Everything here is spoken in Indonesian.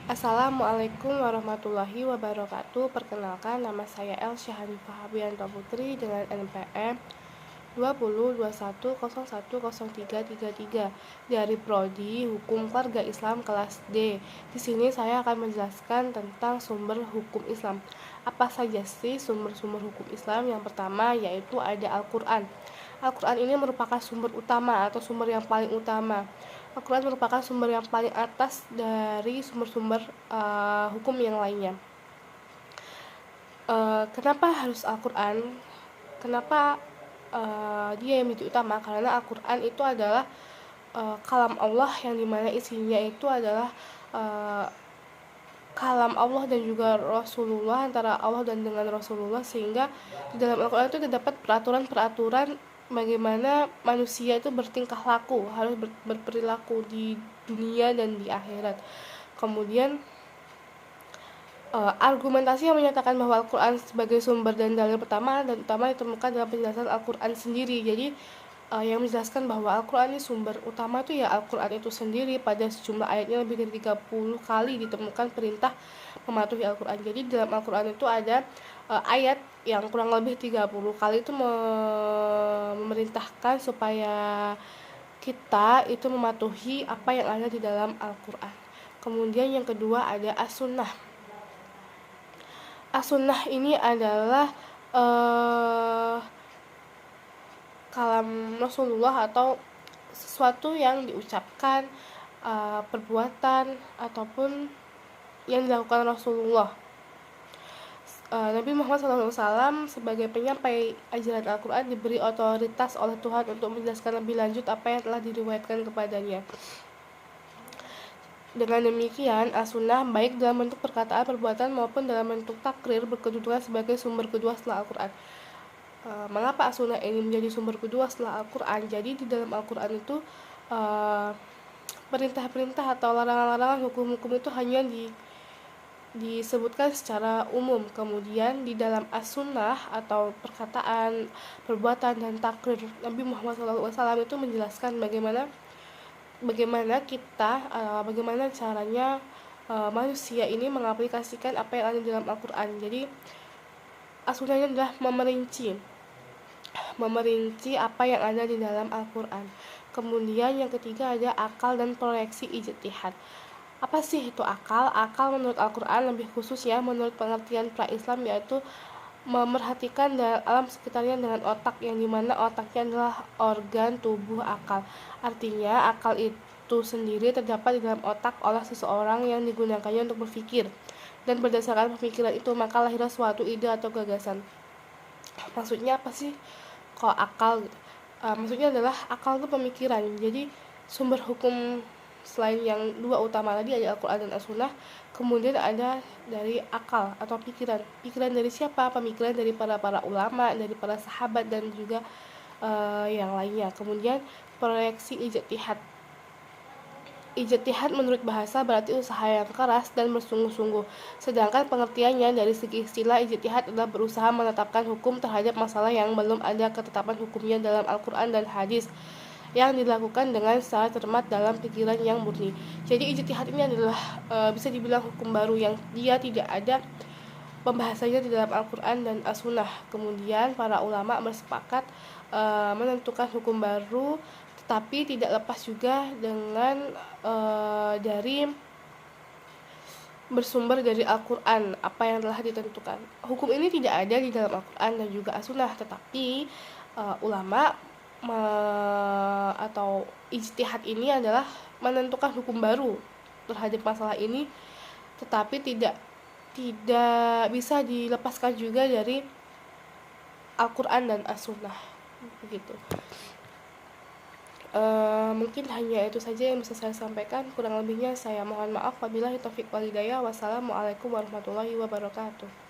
Assalamualaikum warahmatullahi wabarakatuh. Perkenalkan, nama saya El Syahanifah Habianto Putri dengan NPM 2021010333 dari Prodi Hukum Keluarga Islam kelas D. Di sini saya akan menjelaskan tentang sumber hukum Islam. Apa saja sih sumber-sumber hukum Islam? Yang pertama yaitu ada Al-Qur'an. Al-Quran ini merupakan sumber utama atau sumber yang paling utama. Al-Quran merupakan sumber yang paling atas dari sumber-sumber hukum yang lainnya. Kenapa harus Al-Quran? Kenapa dia yang menjadi utama? Karena Al-Quran itu adalah kalam Allah yang dimana isinya itu adalah kalam Allah dan juga Rasulullah, antara Allah dan dengan Rasulullah, sehingga di dalam Al-Quran itu terdapat peraturan-peraturan bagaimana manusia itu bertingkah laku, harus berperilaku di dunia dan di akhirat. Kemudian argumentasi yang menyatakan bahwa Al-Quran sebagai sumber dan dalil pertama dan utama ditemukan dalam penjelasan Al-Quran sendiri. Jadi yang menjelaskan bahwa Al-Quran ini sumber utama itu ya Al-Quran itu sendiri. Pada sejumlah ayatnya lebih dari 30 kali ditemukan perintah mematuhi Al-Quran. Jadi dalam Al-Quran itu ada ayat yang kurang lebih 30 kali itu memerintahkan supaya kita itu mematuhi apa yang ada di dalam Al-Quran. Kemudian yang kedua ada As-Sunnah. As-Sunnah ini adalah kalam Rasulullah atau sesuatu yang diucapkan, perbuatan ataupun yang dilakukan Rasulullah. Nabi Muhammad SAW sebagai penyampai ajaran Al-Quran diberi otoritas oleh Tuhan untuk menjelaskan lebih lanjut apa yang telah diriwayatkan kepadanya. Dengan demikian, As-Sunnah baik dalam bentuk perkataan, perbuatan maupun dalam bentuk takrir berkedudukan sebagai sumber kedua setelah Al-Quran. Mengapa As-Sunnah ini menjadi sumber kedua setelah Al-Quran? Jadi di dalam Al-Quran itu perintah-perintah atau larangan-larangan, hukum-hukum itu hanya disebutkan secara umum. Kemudian di dalam As-Sunnah atau perkataan, perbuatan, dan takrir, Nabi Muhammad SAW itu menjelaskan bagaimana caranya manusia ini mengaplikasikan apa yang ada di dalam Al-Quran. Jadi As-Sunnah ini adalah memerinci apa yang ada di dalam Al-Quran. Kemudian yang ketiga ada akal dan proyeksi ijtihad. Apa sih itu akal? Akal menurut Al-Quran, lebih khusus ya menurut pengertian pra-Islam, yaitu memerhatikan alam sekitarnya dengan otak, yang dimana otaknya adalah organ tubuh akal. Artinya akal itu sendiri terdapat di dalam otak oleh seseorang yang digunakannya untuk berpikir, dan berdasarkan pemikiran itu maka lahirlah suatu ide atau gagasan. Maksudnya apa sih kalau akal gitu? Maksudnya adalah akal itu pemikiran. Jadi sumber hukum selain yang dua utama tadi ada Al-Quran dan As-Sunnah, kemudian ada dari akal atau pikiran. Pikiran dari siapa? Pemikiran dari para ulama, dari para sahabat, dan juga yang lainnya. Kemudian proyeksi ijtihad. Ijtihad menurut bahasa berarti usaha yang keras dan bersungguh-sungguh. Sedangkan pengertiannya dari segi istilah, ijtihad adalah berusaha menetapkan hukum terhadap masalah yang belum ada ketetapan hukumnya dalam Al-Quran dan hadis, yang dilakukan dengan secara cermat dalam pikiran yang murni. Jadi ijtihad ini adalah bisa dibilang hukum baru yang dia tidak ada pembahasannya di dalam Al-Quran dan As-Sunnah. Kemudian para ulama bersepakat menentukan hukum baru, tetapi tidak lepas juga dengan dari bersumber dari Al-Quran apa yang telah ditentukan. Hukum ini tidak ada di dalam Al-Quran dan juga As-Sunnah, tetapi ulama atau ijtihad ini adalah menentukan hukum baru terhadap masalah ini, tetapi tidak bisa dilepaskan juga dari Al-Quran dan As-Sunnah, begitu. Mungkin hanya itu saja yang bisa saya sampaikan. Kurang lebihnya saya mohon maaf. Wabillahi taufiq wal hidayah. Wassalamualaikum warahmatullahi wabarakatuh.